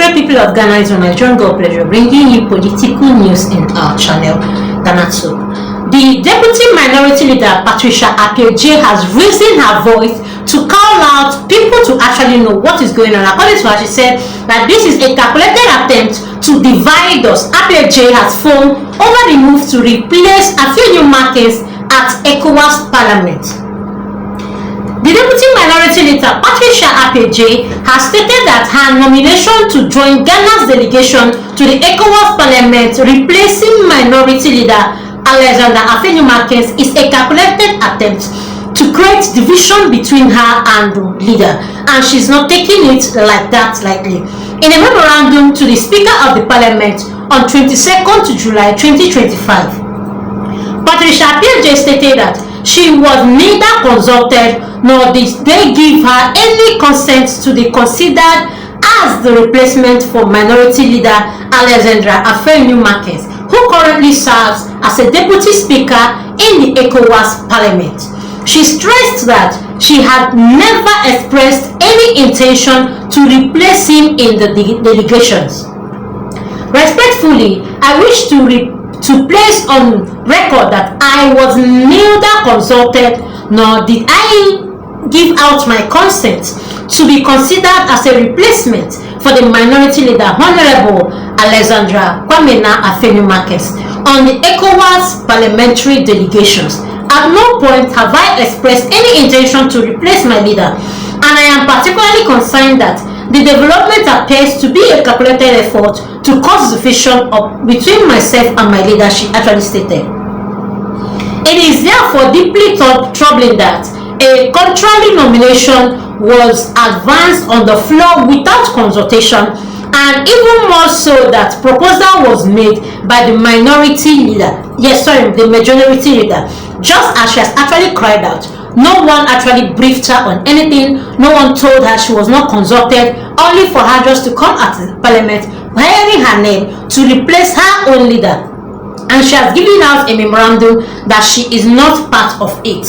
great people of Ghana, it's my John God pleasure bringing you political news in our channel, Ghanatube. The Deputy Minority Leader, Patricia Appiah-Jay, has risen her voice to call out people to actually know what is going on. According to her, she said that this is a calculated attempt to divide us. Appiah-Jay has phoned over the move to replace a few new markets at ECOWAS Parliament. The Deputy Minority Leader, Patricia Appiah-Jay, has stated that her nomination to join Ghana's delegation to the ECOWAS Parliament, replacing Minority Leader Alexander Afenyomarkins, is a calculated attempt to create division between her and the leader, and she's not taking it like that lightly. In a memorandum to the Speaker of the Parliament on 22nd July 2025, Patricia Appiah-Jay stated that she was neither consulted nor did they give her any consent to be considered as the replacement for Minority Leader Alexandra Afenyomarkins, who currently serves as a Deputy Speaker in the ECOWAS Parliament. She stressed that she had never expressed any intention to replace him in the delegations. Respectfully, I wish to place on record that I was neither consulted nor did I give out my consent to be considered as a replacement for the Minority Leader Honorable Alexandra Afenyomarkins on the ECOWAS Parliamentary delegations. At no point have I expressed any intention to replace my leader, and I am particularly concerned that the development appears to be a calculated effort to cause division between myself and my leader, she actually stated. It is therefore deeply troubling that a contrary nomination was advanced on the floor without consultation, and even more so that proposal was made by the majority leader, just as she has actually cried out. No one actually briefed her on anything. No one told her she was not consulted, only for her just to come at the parliament bearing her name to replace her own leader. And she has given out a memorandum that she is not part of it.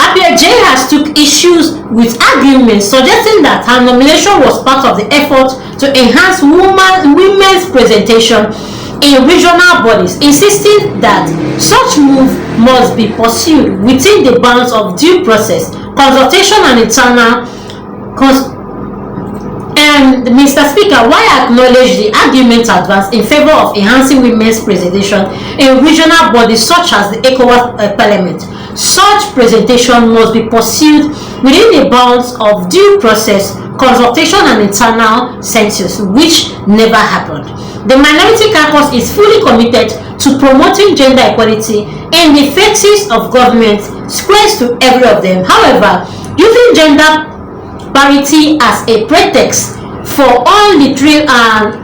Appiah-Jay has took issues with arguments suggesting that her nomination was part of the effort to enhance women's presentation in regional bodies, insisting that such move must be pursued within the bounds of due process, consultation and internal and Mr. Speaker, while I acknowledge the arguments advanced in favor of enhancing women's presentation in regional bodies such as the ECOWAS Parliament, such presentation must be pursued within the bounds of due process, consultation and internal census, which never happened. The Minority Caucus is fully committed to promoting gender equality in the faces of government, squares to every of them. However, using gender parity as a pretext for arbitrary and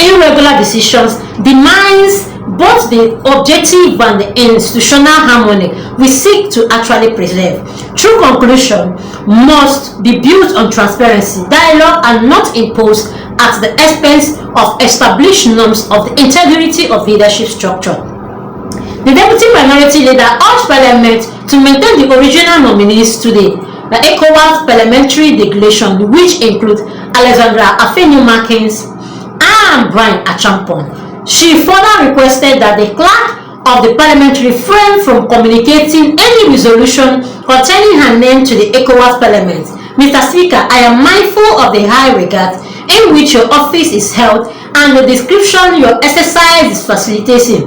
irregular decisions demands both the objective and the institutional harmony we seek to actually preserve. True conclusion must be built on transparency, dialogue, and not imposed at the expense of established norms of the integrity of leadership structure. The Deputy Minority Leader urged Parliament to maintain the original nominees to the ECOWAS Parliamentary delegation, which include Alexandra Afenyomarkins and Brian Achampong. She further requested that the clerk of the parliament refrain from communicating any resolution containing her name to the ECOWAS Parliament. Mr. Speaker, I am mindful of the high regard in which your office is held and the description your exercise is facilitating.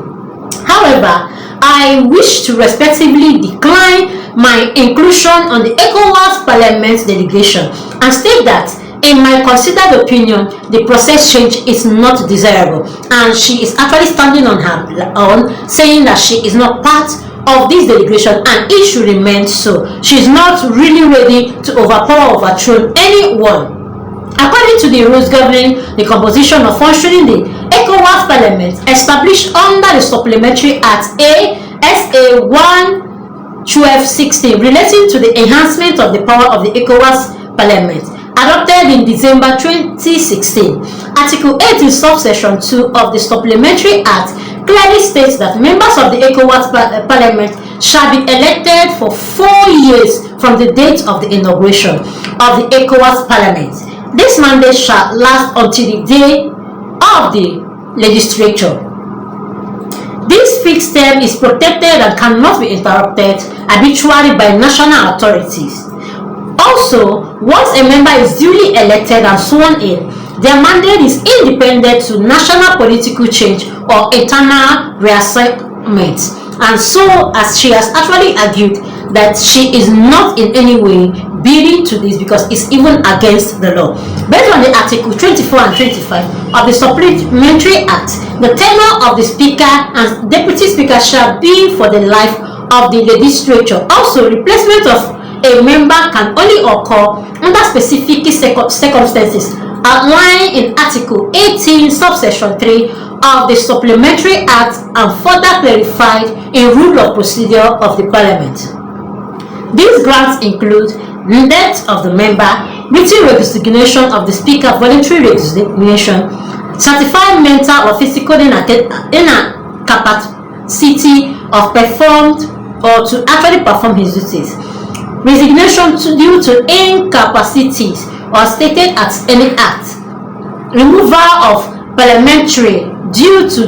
However, I wish to respectfully decline my inclusion on the ECOWAS Parliament delegation and state that, in my considered opinion, the process change is not desirable, and she is actually standing on her own, saying that she is not part of this delegation and it should remain so. She is not really ready to overthrow anyone. According to the rules governing the composition of functioning the ECOWAS Parliament, established under the Supplementary Act SA 1/1216 relating to the enhancement of the power of the ECOWAS Parliament, adopted in December 2016, Article 18 subsection 2 of the Supplementary Act clearly states that members of the ECOWAS Parliament shall be elected for 4 years from the date of the inauguration of the ECOWAS Parliament. This mandate shall last until the day of the legislature. This fixed term is protected and cannot be interrupted arbitrarily by national authorities. Also, once a member is duly elected and sworn in, their mandate is independent to national political change or internal reassignment. And so, as she has actually argued that she is not in any way bidding to this because it's even against the law. Based on the Article 24 and 25 of the Supplementary Act, the tenure of the Speaker and Deputy Speaker shall be for the life of the legislature. Also, replacement of a member can only occur under specific circumstances outlined in Article 18, subsection 3 of the Supplementary Act and further clarified in Rule of Procedure of the Parliament. These grants include death of the member, written resignation of the Speaker, voluntary resignation, certified mental or physical incapacity of performed or to actually perform his duties, resignation due to incapacities or stated at any act, removal of parliamentary due to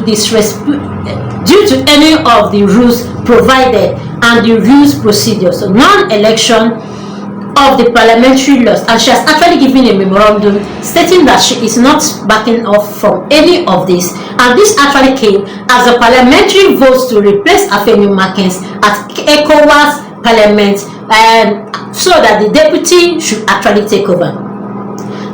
any of the rules provided and the rules procedure, so non-election of the parliamentary laws. And she has actually given a memorandum stating that she is not backing off from any of this, and this actually came as the parliamentary votes to replace Afeni-Markins at ECOWAS Parliament, so that the deputy should actually take over.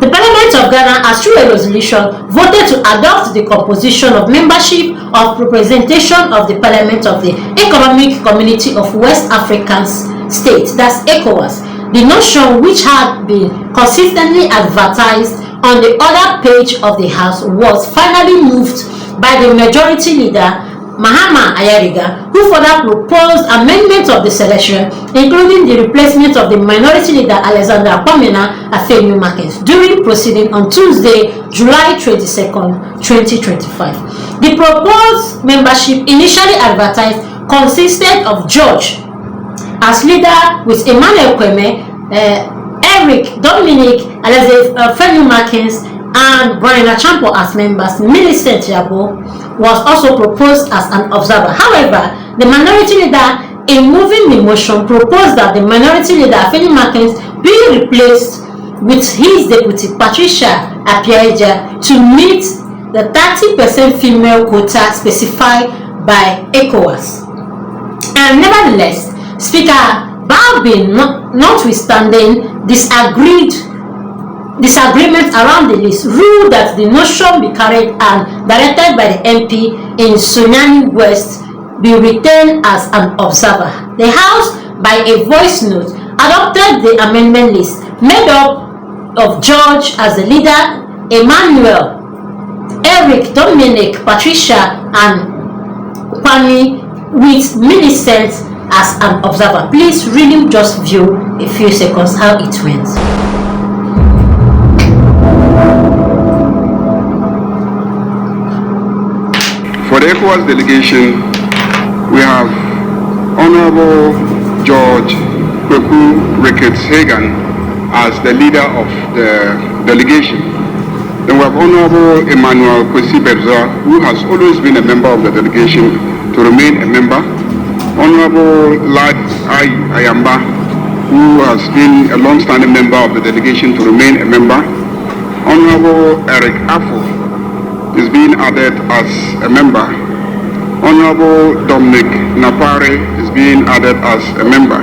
The Parliament of Ghana, as through a resolution, voted to adopt the composition of membership of representation of the Parliament of the Economic Community of West African States, that's ECOWAS. The notion, which had been consistently advertised on the other page of the House, was finally moved by the majority leader, Mahama Ayariga, who further proposed amendment of the selection, including the replacement of the minority leader Alexander Kwamena Afeni-Markins during proceeding on Tuesday, July 22nd, 2025. The proposed membership, initially advertised, consisted of George as leader with Emmanuel Kwame, Eric, Dominic, Afeni-Markins, and Brian Achampo as members. Millicent Yabo was also proposed as an observer. However, the minority leader, in moving the motion, proposed that the minority leader Afeni-Markins be replaced with his deputy Patricia Apiaja to meet the 30% female quota specified by ECOWAS. And nevertheless, Speaker Balbin, notwithstanding disagreement around the list, ruled that the motion be carried and directed by the MP in Sunyani West be retained as an observer. The House, by a voice note, adopted the amendment list made up of George as the leader, Emmanuel, Eric, Dominic, Patricia, and Kwame, with Millicent as an observer. Please really just view a few seconds how it went. For the ECOWAS delegation, we have Honorable George Kweku Ricketts Hagan as the leader of the delegation. Then we have Honorable Emmanuel Kwesi Bedza, who has always been a member of the delegation, to remain a member. Honorable Lad Ayamba, who has been a long-standing member of the delegation, to remain a member. Honorable Eric Afo is being added as a member. Honorable Dominic Napare is being added as a member.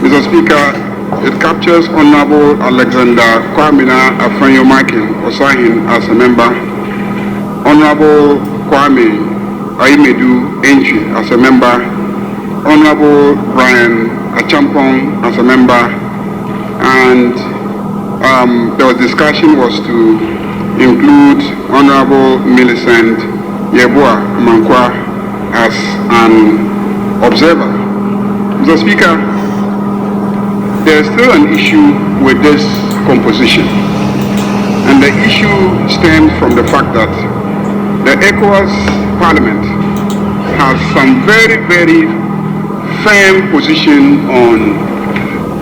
Mr. Speaker, it captures Honorable Alexander Kwamena Afeni-Markins Osahin as a member. Honorable Kwame Aimedu Enchi as a member. Honorable Brian Achampong as a member. And the discussion was to include Honorable Millicent Yeboah Amankwa as an observer. Mr. Speaker, there is still an issue with this composition, and the issue stems from the fact that the ECOWAS Parliament has some very, very firm position on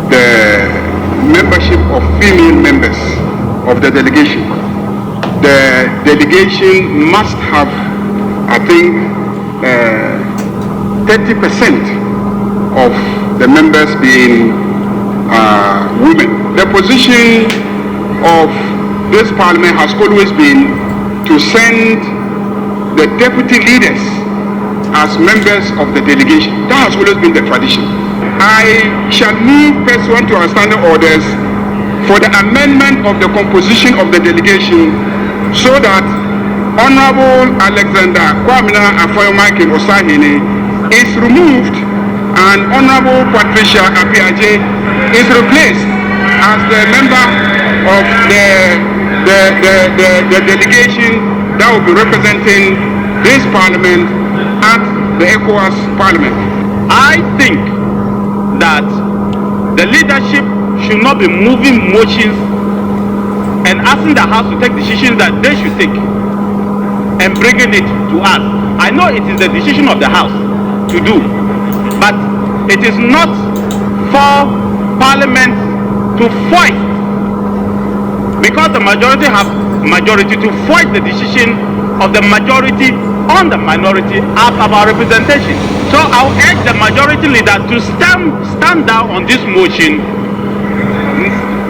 the membership of female members of the delegation. The delegation must have, I think, 30% of the members being women. The position of this parliament has always been to send the deputy leaders as members of the delegation. That has always been the tradition. I shall move pursuant to our standing orders for the amendment of the composition of the delegation so that Honorable Alexander Kwamina Afoyomakin Osahene is removed and Honorable Patricia Apiaje is replaced as the member of the delegation that will be representing this parliament at the ECOWAS parliament. I think that the leadership should not be moving motions and asking the House to take decisions that they should take and bringing it to us. I know it is the decision of the House to do, but it is not for Parliament to fight, because the majority have majority, to fight the decision of the majority on the minority of our representation. So I'll urge the majority leader to stand down on this motion,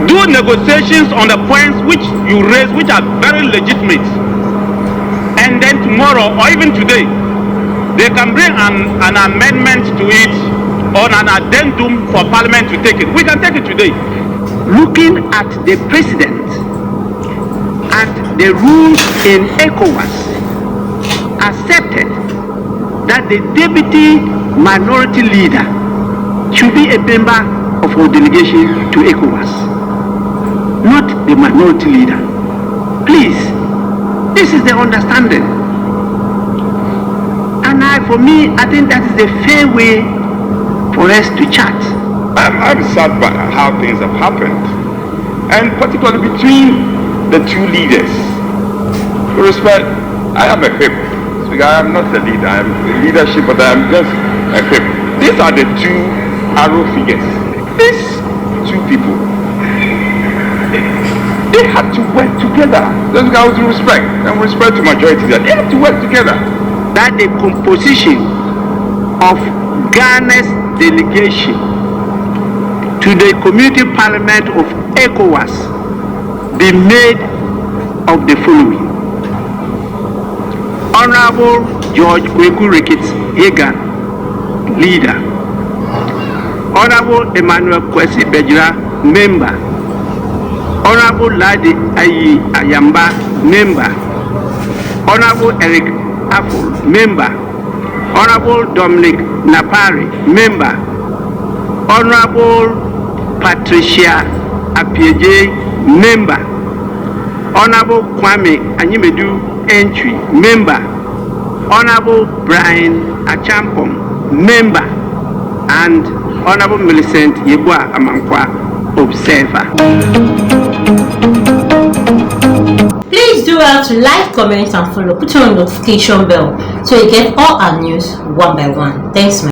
do negotiations on the points which you raise, which are very legitimate, and then tomorrow or even today they can bring an amendment to it or an addendum for Parliament to take it. We can take it today. Looking at the president and the rules in ECOWAS, accepted that the deputy minority leader should be a member of our delegation to ECOWAS, not the minority leader. Please, this is the understanding. And for me, I think that is the fair way for us to chat. I'm sad by how things have happened, and particularly between the two leaders. With respect, I am a whip. I am not the leader. I am the leadership, but I am just a whip. These are the two arrow figures. These two people, they have to work together. Those guys with respect, and respect to majority, they have to work together. That the composition of Ghana's delegation to the Community Parliament of ECOWAS be made of the following: Honorable George Kweku Ricketts Hagan, leader. Honorable Emmanuel Kwesi Bejira, member. Honorable Ladi Ayi Ayamba, member. Honorable Eric Affle, member. Honorable Dominic Napari, member. Honorable Patricia Apiaje, member. Honorable Kwame Anyimedu Entry, member. Honorable Brian Achampong, member. And Honorable Millicent Yebua Amankwa, observer. Please do well to like, comment and follow. Put on the notification bell so you get all our news one by one. Thanks, man.